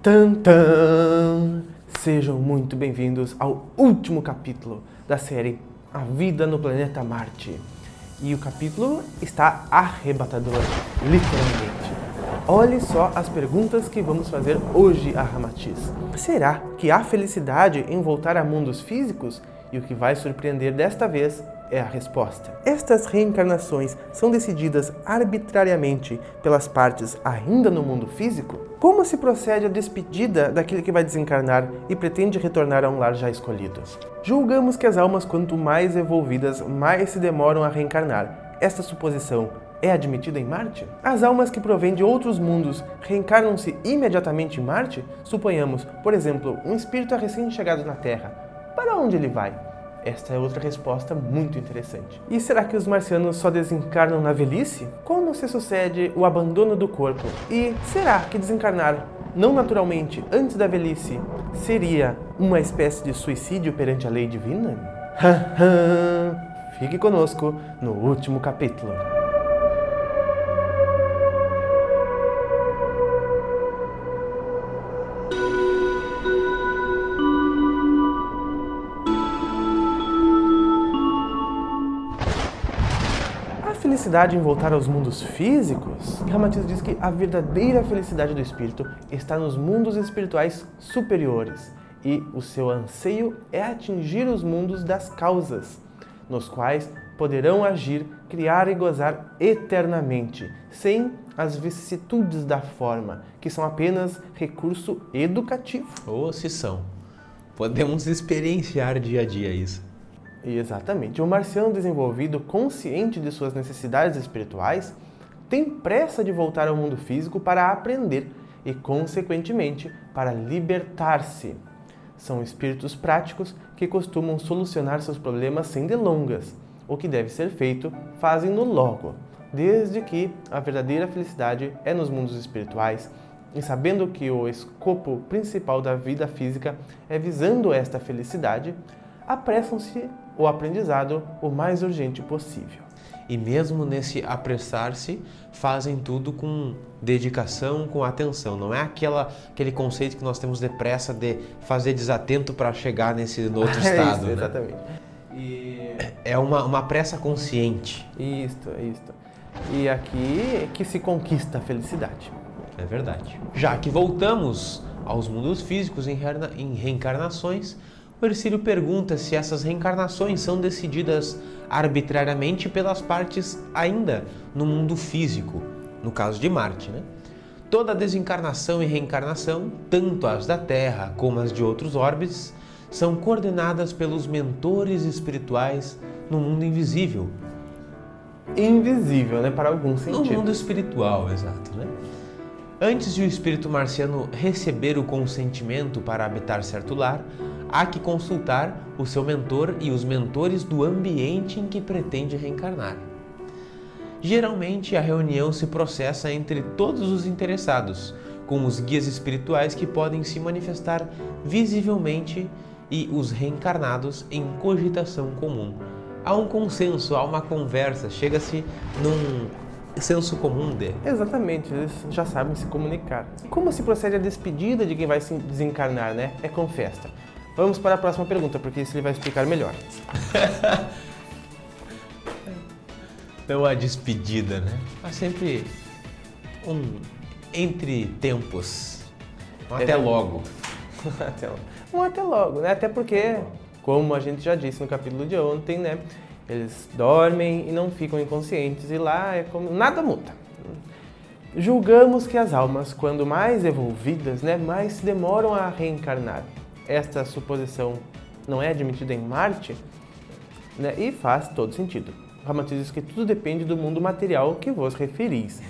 Tan, tan. Sejam muito bem-vindos ao último capítulo da série A Vida no Planeta Marte. E o capítulo está arrebatador, literalmente. Olhe só as perguntas que vamos fazer hoje a Ramatiz. Será que há felicidade em voltar a mundos físicos? E o que vai surpreender desta vez é a resposta. Estas reencarnações são decididas arbitrariamente pelas partes ainda no mundo físico? Como se procede a despedida daquele que vai desencarnar e pretende retornar a um lar já escolhido? Julgamos que as almas, quanto mais evolvidas, mais se demoram a reencarnar. Esta suposição é admitida em Marte? As almas que provêm de outros mundos reencarnam-se imediatamente em Marte? Suponhamos, por exemplo, um espírito recém-chegado na Terra. Para onde ele vai? Esta é outra resposta muito interessante. E será que os marcianos só desencarnam na velhice? Como se sucede o abandono do corpo? E será que desencarnar não naturalmente antes da velhice seria uma espécie de suicídio perante a lei divina? Fique conosco no último capítulo. Felicidade em voltar aos mundos físicos? Ramatiz diz que a verdadeira felicidade do espírito está nos mundos espirituais superiores e o seu anseio é atingir os mundos das causas, nos quais poderão agir, criar e gozar eternamente, sem as vicissitudes da forma, que são apenas recurso educativo. Ou se são. Podemos experienciar dia a dia isso. Exatamente. O marciano desenvolvido, consciente de suas necessidades espirituais, tem pressa de voltar ao mundo físico para aprender e, consequentemente, para libertar-se. São espíritos práticos que costumam solucionar seus problemas sem delongas. O que deve ser feito, fazem-no logo, desde que a verdadeira felicidade é nos mundos espirituais, e sabendo que o escopo principal da vida física é visando esta felicidade, apressam-se o aprendizado o mais urgente possível. E mesmo nesse apressar-se, fazem tudo com dedicação, com atenção. Não é aquele conceito que nós temos de pressa de fazer desatento para chegar nesse outro estado. Isso, né? Exatamente. É uma pressa consciente. Isto. E aqui é que se conquista a felicidade. É verdade. Já que voltamos aos mundos físicos em reencarnações, o Hercílio pergunta se essas reencarnações são decididas arbitrariamente pelas partes ainda no mundo físico, no caso de Marte, né? Toda desencarnação e reencarnação, tanto as da Terra como as de outros orbes, são coordenadas pelos mentores espirituais no mundo invisível. Invisível, né? Para algum sentido. No mundo espiritual, exato, né? Antes de o espírito marciano receber o consentimento para habitar certo lar, há que consultar o seu mentor e os mentores do ambiente em que pretende reencarnar. Geralmente, a reunião se processa entre todos os interessados, com os guias espirituais que podem se manifestar visivelmente e os reencarnados em cogitação comum. Há um consenso, há uma conversa, chega-se num senso comum de... Exatamente, eles já sabem se comunicar. Como se procede a despedida de quem vai se desencarnar, né? É com festa. Vamos para a próxima pergunta, porque isso ele vai explicar melhor. Então a despedida, né? Há sempre entre tempos. Até logo. Até logo, né? Até porque, como a gente já disse no capítulo de ontem, né? Eles dormem e não ficam inconscientes, e lá é como nada muda. Julgamos que as almas, quando mais evolvidas, né, mais se demoram a reencarnar. Esta suposição não é admitida em Marte, né, e faz todo sentido. Ramatiz diz que tudo depende do mundo material que vos referis.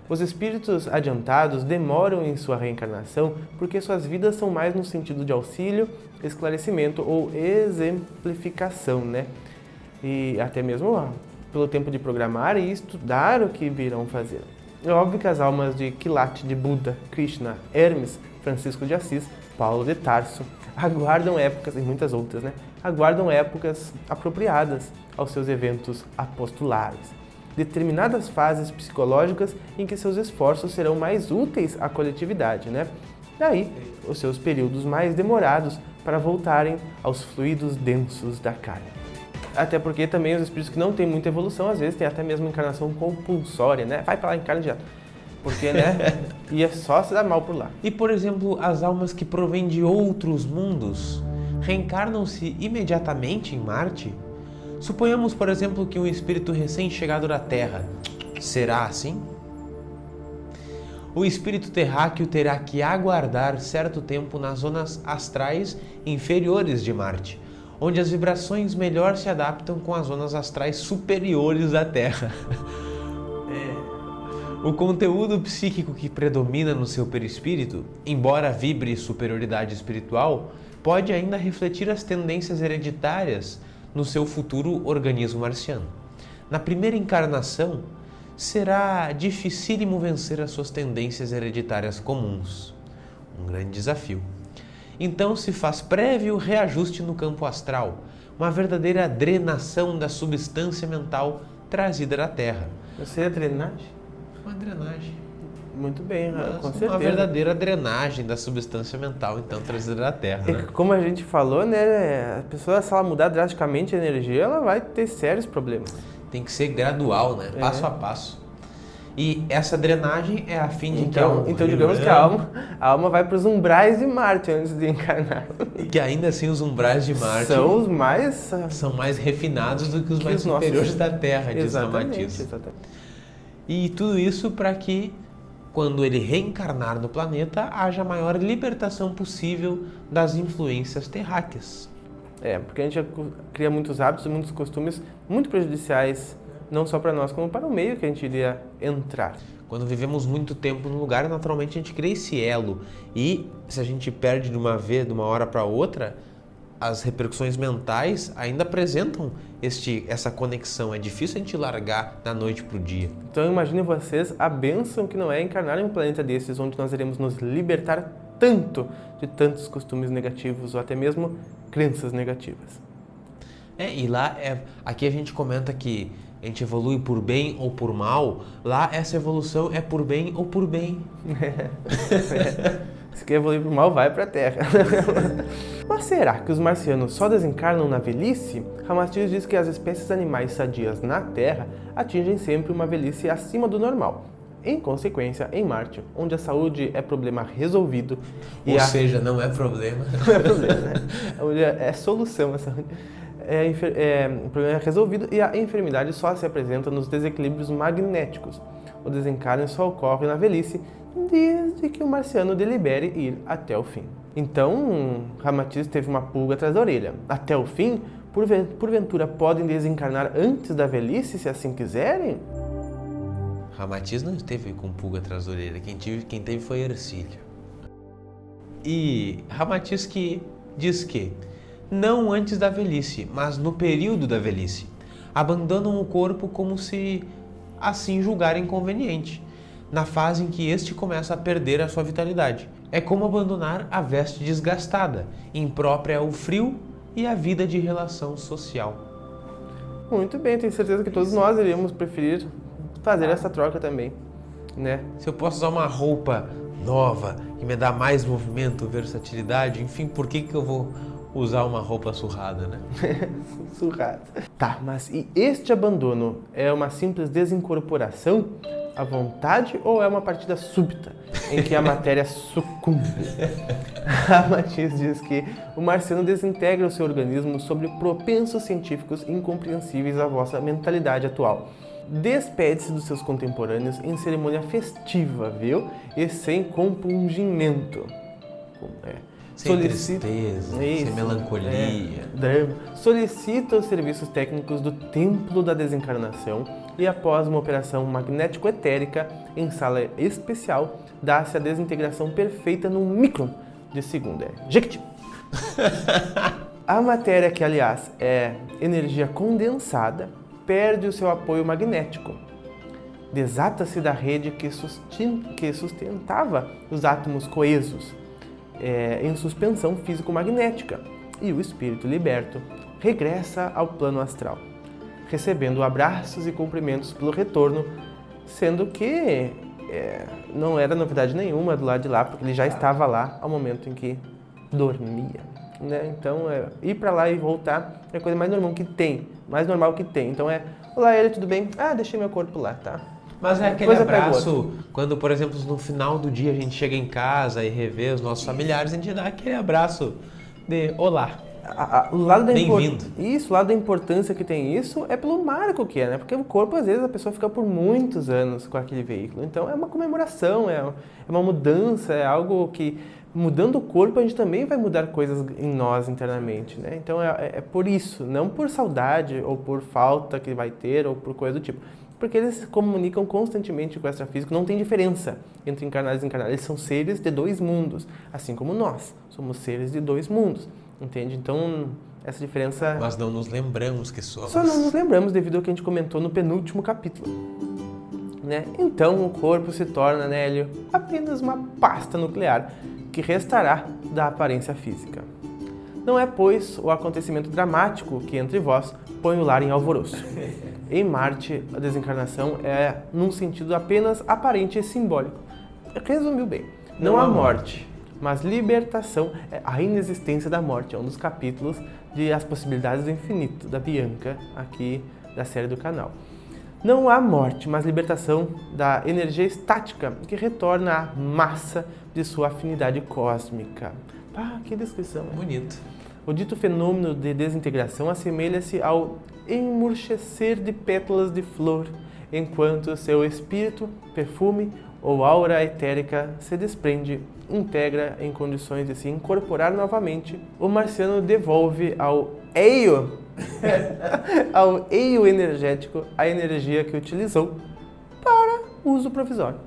Os espíritos adiantados demoram em sua reencarnação porque suas vidas são mais no sentido de auxílio, esclarecimento ou exemplificação, né? E até mesmo pelo tempo de programar e estudar o que virão fazer. É óbvio que as almas de Quilate, de Buda, Krishna, Hermes, Francisco de Assis, Paulo de Tarso, aguardam épocas, e muitas outras, né? Aguardam épocas apropriadas aos seus eventos apostolares. Determinadas fases psicológicas em que seus esforços serão mais úteis à coletividade, né? Daí, os seus períodos mais demorados para voltarem aos fluidos densos da carne. Até porque também os espíritos que não têm muita evolução, às vezes tem até mesmo encarnação compulsória, né? Vai pra lá, encarna direto. Porque, né? Ia só se dar mal por lá. E, por exemplo, as almas que provêm de outros mundos reencarnam-se imediatamente em Marte? Suponhamos, por exemplo, que um espírito recém-chegado da Terra. Será assim? O espírito terráqueo terá que aguardar certo tempo nas zonas astrais inferiores de Marte, onde as vibrações melhor se adaptam com as zonas astrais superiores da Terra. O conteúdo psíquico que predomina no seu perispírito, embora vibre superioridade espiritual, pode ainda refletir as tendências hereditárias no seu futuro organismo marciano. Na primeira encarnação, será dificílimo vencer as suas tendências hereditárias comuns. Um grande desafio. Então se faz prévio reajuste no campo astral, uma verdadeira drenação da substância mental trazida da Terra. Você é drenagem? Uma drenagem. Muito bem, com certeza. Uma verdadeira drenagem da substância mental, então, trazida da Terra. Né? Como a gente falou, né? A pessoa, se ela mudar drasticamente a energia, ela vai ter sérios problemas. Tem que ser gradual, né? Passo a passo. E essa drenagem é a fim de que a alma... Então, digamos que a alma vai para os umbrais de Marte antes de encarnar. E que ainda assim os umbrais de Marte... São os mais... São mais refinados do que os mais superiores da Terra, diz Ramatiz. Exatamente. E tudo isso para que, quando ele reencarnar no planeta, haja a maior libertação possível das influências terráqueas. Porque a gente cria muitos hábitos, muitos costumes muito prejudiciais, não só para nós, como para o meio que a gente iria entrar. Quando vivemos muito tempo no lugar, naturalmente a gente cria esse elo. E se a gente perde de uma hora para outra, as repercussões mentais ainda apresentam essa conexão. É difícil a gente largar da noite para o dia. Então imaginem vocês a bênção que não é encarnar em um planeta desses, onde nós iremos nos libertar tanto de tantos costumes negativos ou até mesmo crenças negativas. E lá, aqui a gente comenta que a gente evolui por bem ou por mal. Lá essa evolução é por bem ou por bem. Se quer evoluir por mal, vai para a Terra. Mas será que os marcianos só desencarnam na velhice? Ramatiz diz que as espécies animais sadias na Terra atingem sempre uma velhice acima do normal. Em consequência, em Marte, onde a saúde é problema resolvido... Ou seja, não é problema. Não é problema, né? Onde é solução a saúde. O problema é resolvido e a enfermidade só se apresenta nos desequilíbrios magnéticos. O desencarne só ocorre na velhice, desde que o marciano delibere ir até o fim. Então, Ramatiz teve uma pulga atrás da orelha. Até o fim, porventura podem desencarnar antes da velhice, se assim quiserem? Ramatiz não esteve com pulga atrás da orelha, quem teve foi Ercílio. E Ramatiz que diz que, não antes da velhice, mas no período da velhice, abandonam o corpo como se assim julgarem conveniente, na fase em que este começa a perder a sua vitalidade. É como abandonar a veste desgastada, imprópria ao frio e à vida de relação social. Muito bem, tenho certeza que todos nós iríamos preferir fazer essa troca também, né? Se eu posso usar uma roupa nova, que me dá mais movimento, versatilidade, enfim, por que eu vou usar uma roupa surrada, né? Surrada. Tá, mas e este abandono é uma simples desincorporação à vontade ou é uma partida súbita em que a matéria sucumbe? A Matiz diz que o marciano desintegra o seu organismo sobre propensos científicos incompreensíveis à vossa mentalidade atual. Despede-se dos seus contemporâneos em cerimônia festiva, viu? E sem compungimento. Sem tristeza, sem melancolia. Drama. Solicita os serviços técnicos do Templo da Desencarnação e, após uma operação magnético-etérica em sala especial, dá-se a desintegração perfeita num micron de segundo. Jequiti. A matéria, que aliás é energia condensada, perde o seu apoio magnético. Desata-se da rede que sustentava os átomos coesos em suspensão físico-magnética, e o espírito liberto regressa ao plano astral, recebendo abraços e cumprimentos pelo retorno, sendo que não era novidade nenhuma do lado de lá, porque ele já estava lá ao momento em que dormia, né? Então, ir para lá e voltar é a coisa mais normal que tem, Então olá, ele, tudo bem? Deixei meu corpo lá, tá? Mas é aquele abraço, quando, por exemplo, no final do dia a gente chega em casa e revê os nossos familiares, a gente dá aquele abraço de olá. Bem-vindo. Isso, o lado da importância que tem isso é pelo marco que é, né? Porque o corpo, às vezes, a pessoa fica por muitos anos com aquele veículo. Então, é uma comemoração, é uma mudança, é algo que, mudando o corpo, a gente também vai mudar coisas em nós internamente, né? Então, é por isso, não por saudade ou por falta que vai ter ou por coisa do tipo. Porque eles se comunicam constantemente com o extrafísico, não tem diferença entre encarnados e desencarnados. Eles são seres de dois mundos, assim como nós somos seres de dois mundos. Entende? Então, essa diferença... Nós não nos lembramos que somos. Só não nos lembramos devido ao que a gente comentou no penúltimo capítulo. Né? Então, o corpo se torna, né, Hélio, apenas uma pasta nuclear que restará da aparência física. Não é, pois, o acontecimento dramático que entre vós põe o lar em alvoroço. Em Marte, a desencarnação é num sentido apenas aparente e simbólico. Resumiu bem. Não há morte, mas libertação, a inexistência da morte. É um dos capítulos de As Possibilidades do Infinito, da Bianca, aqui da série do canal. Não há morte, mas libertação da energia estática que retorna à massa de sua afinidade cósmica. Que descrição, hein? Bonito. O dito fenômeno de desintegração assemelha-se ao emurchecer de pétalas de flor, enquanto seu espírito, perfume ou aura etérica se desprende, integra em condições de se incorporar novamente. O marciano devolve ao eio energético a energia que utilizou para uso provisório.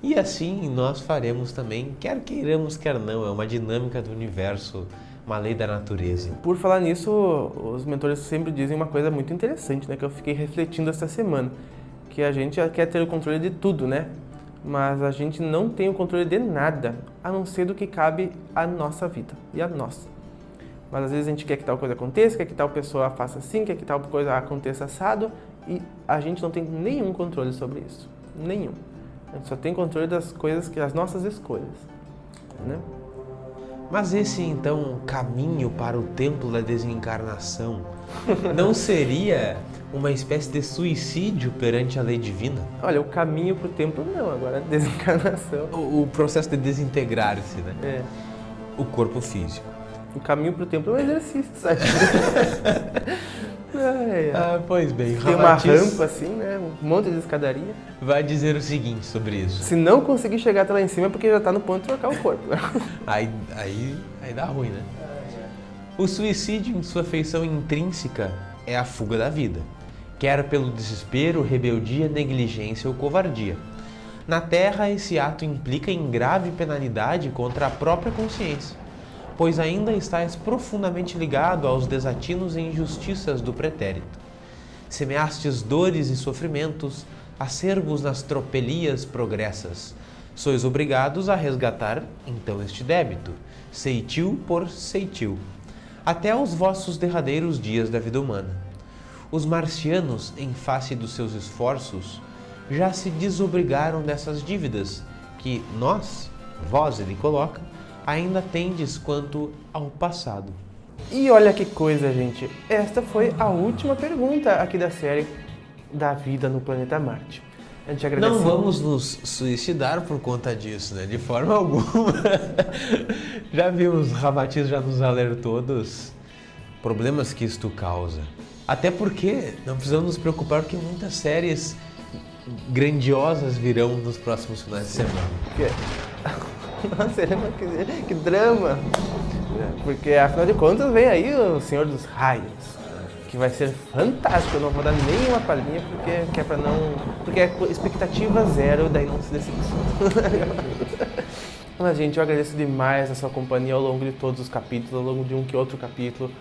E assim nós faremos também, quer queiramos, quer não, é uma dinâmica do universo, uma lei da natureza. Por falar nisso, os mentores sempre dizem uma coisa muito interessante, né, que eu fiquei refletindo esta semana, que a gente quer ter o controle de tudo, né? Mas a gente não tem o controle de nada, a não ser do que cabe à nossa vida e a nós. Mas às vezes a gente quer que tal coisa aconteça, quer que tal pessoa faça assim, quer que tal coisa aconteça assado, e a gente não tem nenhum controle sobre isso. Nenhum. A gente só tem controle das coisas, as nossas escolhas, né? Mas esse, então, caminho para o templo da desencarnação não seria uma espécie de suicídio perante a lei divina? Olha, o caminho para o templo não, agora a desencarnação. O processo de desintegrar-se, né? O corpo físico. O caminho para o templo é um exercício, sabe? Pois bem, tem uma rampa assim, né? Um monte de escadaria. Vai dizer o seguinte sobre isso. Se não conseguir chegar até lá em cima é porque já está no ponto de trocar o corpo. Aí dá ruim, né? O suicídio, em sua feição intrínseca, é a fuga da vida, quer pelo desespero, rebeldia, negligência ou covardia. Na Terra, esse ato implica em grave penalidade contra a própria consciência, pois ainda estás profundamente ligado aos desatinos e injustiças do pretérito. Semeastes dores e sofrimentos, acervos nas tropelias progressas. Sois obrigados a resgatar, então, este débito, ceitil por ceitil, até os vossos derradeiros dias da vida humana. Os marcianos, em face dos seus esforços, já se desobrigaram dessas dívidas que vós, ele coloca, ainda tendes quanto ao passado. E olha que coisa, gente. Esta foi a última pergunta aqui da série da vida no planeta Marte. A gente agradece. Não vamos nos suicidar por conta disso, né? De forma alguma. Já vimos, Ramatiz já nos alertou dos problemas que isto causa. Até porque não precisamos nos preocupar, porque muitas séries grandiosas virão nos próximos finais de semana. Nossa, que drama! Porque afinal de contas vem aí o Senhor dos Raios, que vai ser fantástico. Eu não vou dar nenhuma palhinha porque é pra não. Porque é expectativa zero, daí não se decepciona. Mas, gente, eu agradeço demais a sua companhia ao longo de todos os capítulos, ao longo de um que outro capítulo.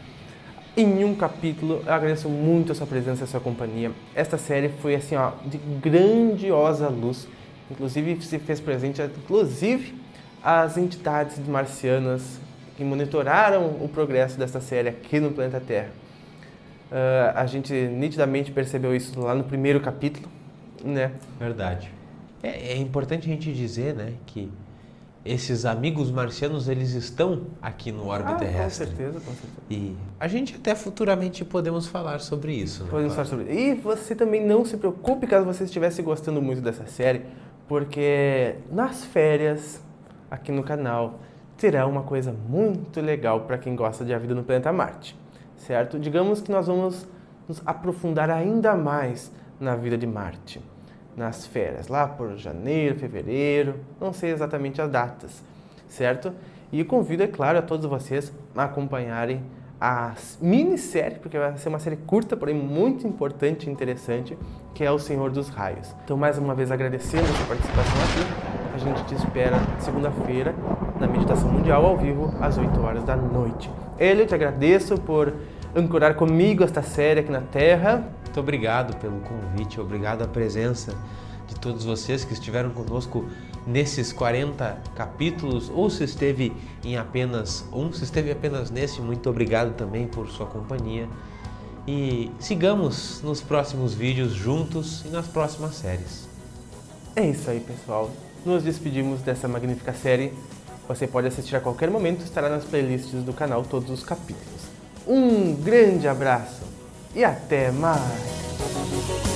Em um capítulo, eu agradeço muito a sua presença e a sua companhia. Esta série foi, assim, ó, de grandiosa luz. Inclusive, se fez presente, as entidades marcianas que monitoraram o progresso dessa série aqui no planeta Terra. A gente nitidamente percebeu isso lá no primeiro capítulo, né? Verdade. É importante a gente dizer, né, que esses amigos marcianos, eles estão aqui no orbe terrestre. Com certeza, com certeza. E a gente até futuramente podemos falar sobre isso, né? Podemos falar sobre isso. E você também não se preocupe caso você estivesse gostando muito dessa série, porque nas férias, aqui no canal, terá uma coisa muito legal para quem gosta de A Vida no Planeta Marte, certo? Digamos que nós vamos nos aprofundar ainda mais na vida de Marte, nas férias, lá por janeiro, fevereiro, não sei exatamente as datas, certo? E convido, é claro, a todos vocês a acompanharem a minissérie, porque vai ser uma série curta, porém muito importante e interessante, que é O Senhor dos Raios. Então, mais uma vez, agradecendo a sua participação aqui, a gente te espera segunda-feira na Meditação Mundial ao vivo, às 8 horas da noite. Eu te agradeço por ancorar comigo esta série aqui na Terra. Muito obrigado pelo convite, obrigado a presença de todos vocês que estiveram conosco nesses 40 capítulos, ou se esteve em apenas um, se esteve apenas nesse, muito obrigado também por sua companhia. E sigamos nos próximos vídeos juntos e nas próximas séries. É isso aí, pessoal. Nos despedimos dessa magnífica série. Você pode assistir a qualquer momento, estará nas playlists do canal todos os capítulos. Um grande abraço e até mais!